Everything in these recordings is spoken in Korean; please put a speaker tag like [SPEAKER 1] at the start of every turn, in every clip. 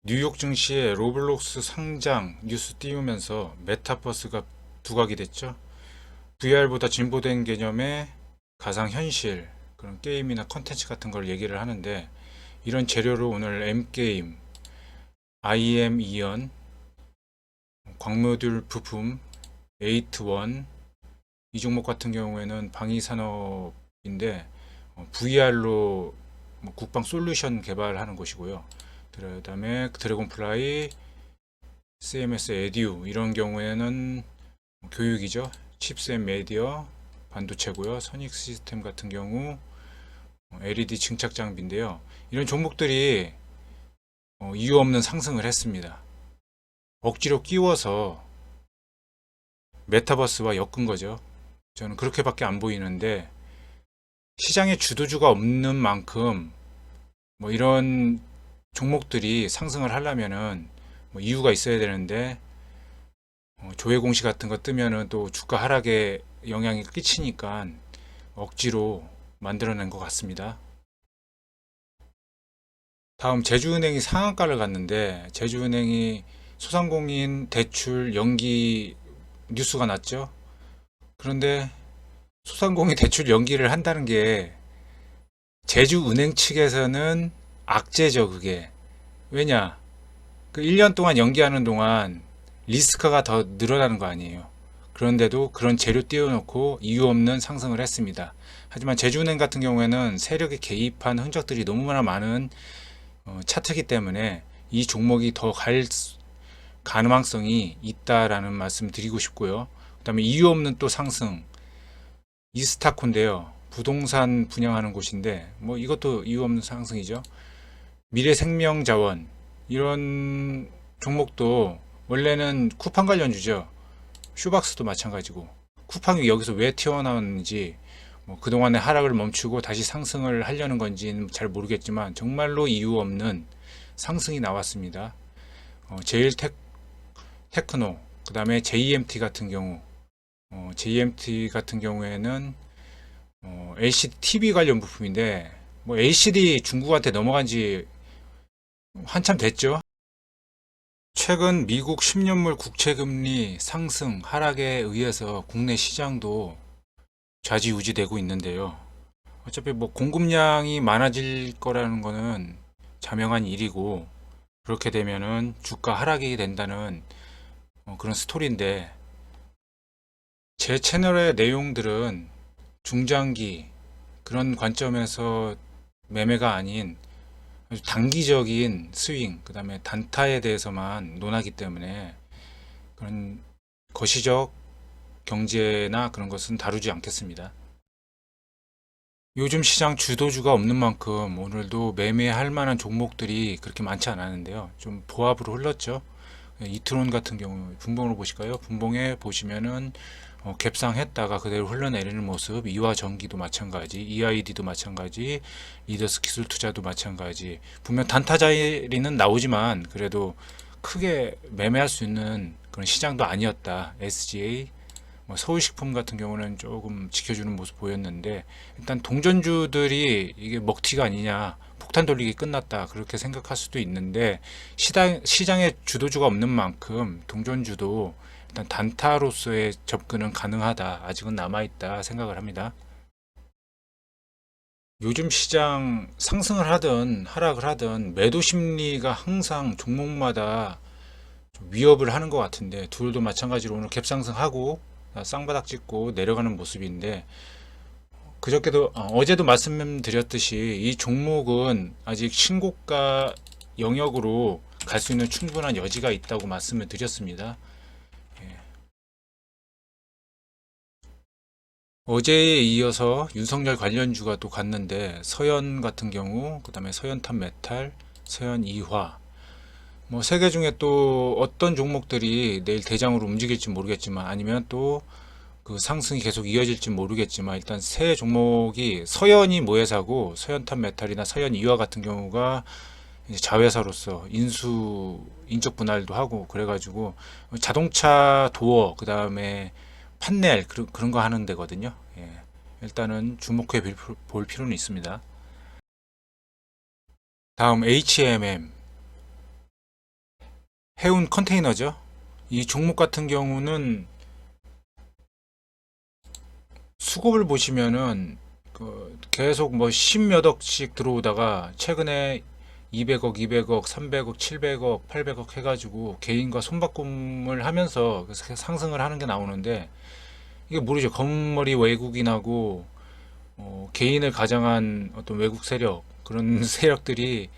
[SPEAKER 1] 뉴욕 증시에 로블록스 상장 뉴스 띄우면서 메타버스가 부각이 됐죠. VR보다 진보된 개념의 가상현실, 그런 게임이나 컨텐츠 같은 걸 얘기를 하는데, 이런 재료로 오늘 M게임, IM 이연, 광모듈 부품, 에이트원, 이 종목 같은 경우에는 방위산업인데 VR로 국방 솔루션 개발하는 곳이고요. 그다음에 드래곤플라이, CMS 에듀 이런 경우에는 교육이죠. 칩셋 메디어 반도체고요. 선익 시스템 같은 경우 LED 증착 장비인데요. 이런 종목들이 이유 없는 상승을 했습니다. 억지로 끼워서 메타버스와 엮은 거죠. 저는 그렇게밖에 안 보이는데, 시장에 주도주가 없는 만큼 이런 종목들이 상승을 하려면은 이유가 있어야 되는데, 조회 공시 같은 거 뜨면은 또 주가 하락에 영향이 끼치니까 억지로 만들어낸 것 같습니다. 다음 제주은행이 상한가를 갔는데, 제주은행이 소상공인 대출 연기 뉴스가 났죠. 그런데 소상공인 대출 연기를 한다는 게 제주은행 측에서는 악재죠, 그게. 왜냐? 그 1년 동안 연기하는 동안 리스크가 더 늘어나는 거 아니에요. 그런데도 그런 재료 띄워놓고 이유 없는 상승을 했습니다. 하지만 제주은행 같은 경우에는 세력이 개입한 흔적들이 너무나 많은 차트이기 때문에 이 종목이 더 갈 가능성이 있다라는 말씀 드리고 싶고요. 그다음에 이유 없는 또 상승, 이스타코인데요. 부동산 분양하는 곳인데 이것도 이유 없는 상승이죠. 미래생명자원, 이런 종목도 원래는 쿠팡 관련주죠. 슈박스도 마찬가지고, 쿠팡이 여기서 왜 튀어나왔는지, 그동안의 하락을 멈추고 다시 상승을 하려는 건지는 잘 모르겠지만 정말로 이유 없는 상승이 나왔습니다. 제일 테크노, 그 다음에 JMT 같은 경우, JMT 같은 경우에는 LCD TV 관련 부품인데, LCD 중국한테 넘어간 지 한참 됐죠. 최근 미국 10년물 국채금리 상승, 하락에 의해서 국내 시장도 좌지우지되고 있는데요. 어차피 공급량이 많아질 거라는 거는 자명한 일이고, 그렇게 되면은 주가 하락이 된다는 그런 스토리인데, 제 채널의 내용들은 중장기 그런 관점에서 매매가 아닌 아주 단기적인 스윙, 그 다음에 단타에 대해서만 논하기 때문에 그런 거시적 경제나 그런 것은 다루지 않겠습니다. 요즘 시장 주도주가 없는 만큼 오늘도 매매할 만한 종목들이 그렇게 많지 않았는데요. 좀 보합으로 흘렀죠. 이트론 같은 경우 분봉으로 보실까요? 분봉에 보시면은 갭상했다가 그대로 흘러내리는 모습, 이화전기도 마찬가지, EID도 마찬가지, 리더스 기술 투자도 마찬가지. 분명 단타 자리는 나오지만 그래도 크게 매매할 수 있는 그런 시장도 아니었다. SGA, 서울식품 같은 경우는 조금 지켜주는 모습 보였는데, 일단 동전주들이 이게 먹튀가 아니냐, 폭탄 돌리기 끝났다 그렇게 생각할 수도 있는데, 시장에 주도주가 없는 만큼 동전주도 일단 단타로서의 접근은 가능하다, 아직은 남아있다 생각을 합니다. 요즘 시장 상승을 하든 하락을 하든 매도 심리가 항상 종목마다 좀 위협을 하는 것 같은데, 둘도 마찬가지로 오늘 갭상승하고 쌍바닥 찍고 내려가는 모습인데, 그저께도 어제도 말씀드렸듯이 이 종목은 아직 신고가 영역으로 갈 수 있는 충분한 여지가 있다고 말씀을 드렸습니다. 예. 어제에 이어서 윤석열 관련주가 또 갔는데, 서현 같은 경우, 그 다음에 서현탄 메탈, 서현 이화, 세 개 중에 또 어떤 종목들이 내일 대장으로 움직일지 모르겠지만, 아니면 또 그 상승이 계속 이어질지 모르겠지만, 일단 세 종목이 서현이 모회사고, 서현탄 메탈이나 서현 이화 같은 경우가 이제 자회사로서 인적 분할도 하고 그래가지고 자동차 도어, 그 다음에 판넬, 그런 거 하는 데거든요. 예. 일단은 주목해 볼 필요는 있습니다. 다음 HMM, 해운 컨테이너죠. 이 종목 같은 경우는 수급을 보시면은 계속 뭐 십몇 억씩 들어오다가 최근에 200억, 200억, 300억, 700억, 800억 해가지고 개인과 손바꿈을 하면서 상승을 하는 게 나오는데, 이게 모르죠. 검은머리 외국인하고 개인을 가장한 어떤 외국 세력, 그런 세력들이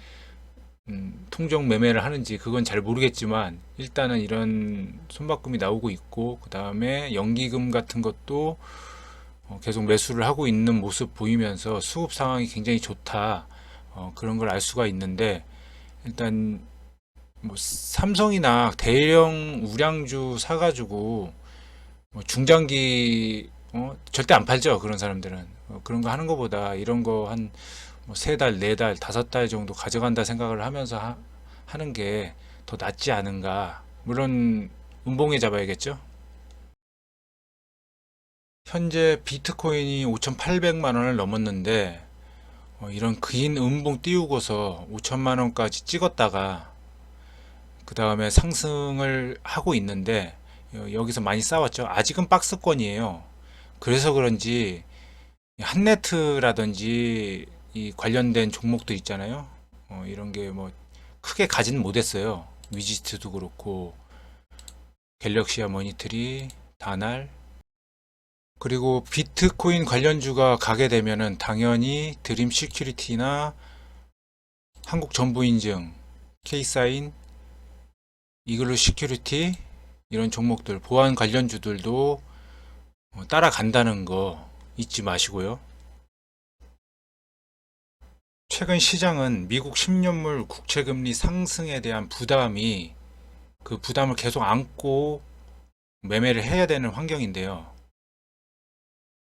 [SPEAKER 1] 통정 매매를 하는지 그건 잘 모르겠지만, 일단은 이런 손바꿈이 나오고 있고, 그 다음에 연기금 같은 것도 계속 매수를 하고 있는 모습 보이면서 수급 상황이 굉장히 좋다, 그런 걸 알 수가 있는데, 일단 뭐 삼성이나 대형 우량주 사가지고 중장기 절대 안 팔죠. 그런 사람들은 그런 거 하는 것보다 이런 거 한 뭐 세 달, 네 달, 다섯 달 정도 가져간다 생각을 하면서 하는 게 더 낫지 않은가. 물론 음봉에 잡아야겠죠. 현재 비트코인이 5,800만 원을 넘었는데, 이런 긴 음봉 띄우고서 5천만 원까지 찍었다가 그 다음에 상승을 하고 있는데, 여기서 많이 싸웠죠. 아직은 박스권이에요. 그래서 그런지 한네트라든지 이 관련된 종목들 있잖아요. 이런 게 뭐 크게 가지는 못했어요. 위지트도 그렇고 갤럭시아 모니터리, 다날, 그리고 비트코인 관련주가 가게 되면은 당연히 드림 시큐리티나 한국정보인증, K사인, 이글루 시큐리티, 이런 종목들, 보안 관련주들도 따라간다는 거 잊지 마시고요. 최근 시장은 미국 10년물 국채금리 상승에 대한 부담이, 그 부담을 계속 안고 매매를 해야 되는 환경인데요.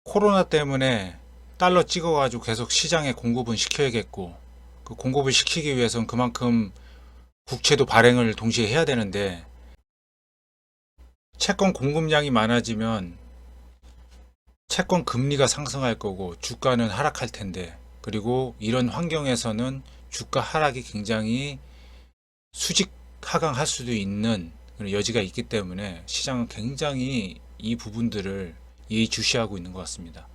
[SPEAKER 1] 코로나 때문에 달러 찍어가지고 계속 시장에 공급은 시켜야겠고, 그 공급을 시키기 위해서는 그만큼 국채도 발행을 동시에 해야 되는데, 채권 공급량이 많아지면 채권 금리가 상승할 거고 주가는 하락할 텐데, 그리고 이런 환경에서는 주가 하락이 굉장히 수직 하강할 수도 있는 그런 여지가 있기 때문에 시장은 굉장히 이 부분들을 예의주시하고 있는 것 같습니다.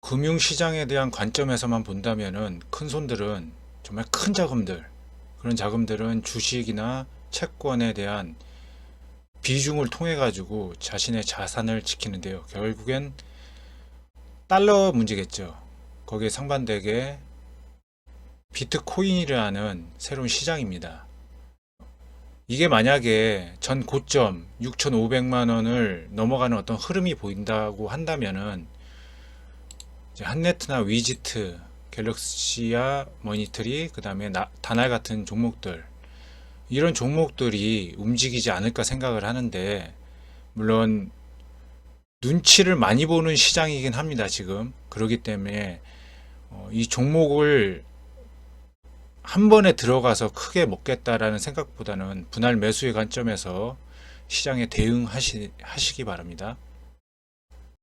[SPEAKER 1] 금융시장에 대한 관점에서만 본다면은 큰 손들은 정말 큰 자금들, 그런 자금들은 주식이나 채권에 대한 비중을 통해 가지고 자신의 자산을 지키는데요. 결국엔 달러 문제겠죠. 거기에 상반되게 비트코인이라는 새로운 시장입니다. 이게 만약에 전 고점 6,500만 원을 넘어가는 어떤 흐름이 보인다고 한다면은 이제 한네트나 위지트, 갤럭시아 모니터리, 그 다음에 다날 같은 종목들, 이런 종목들이 움직이지 않을까 생각을 하는데, 물론 눈치를 많이 보는 시장이긴 합니다, 지금. 그렇기 때문에 이 종목을 한 번에 들어가서 크게 먹겠다라는 생각보다는 분할 매수의 관점에서 시장에 대응하시기 바랍니다.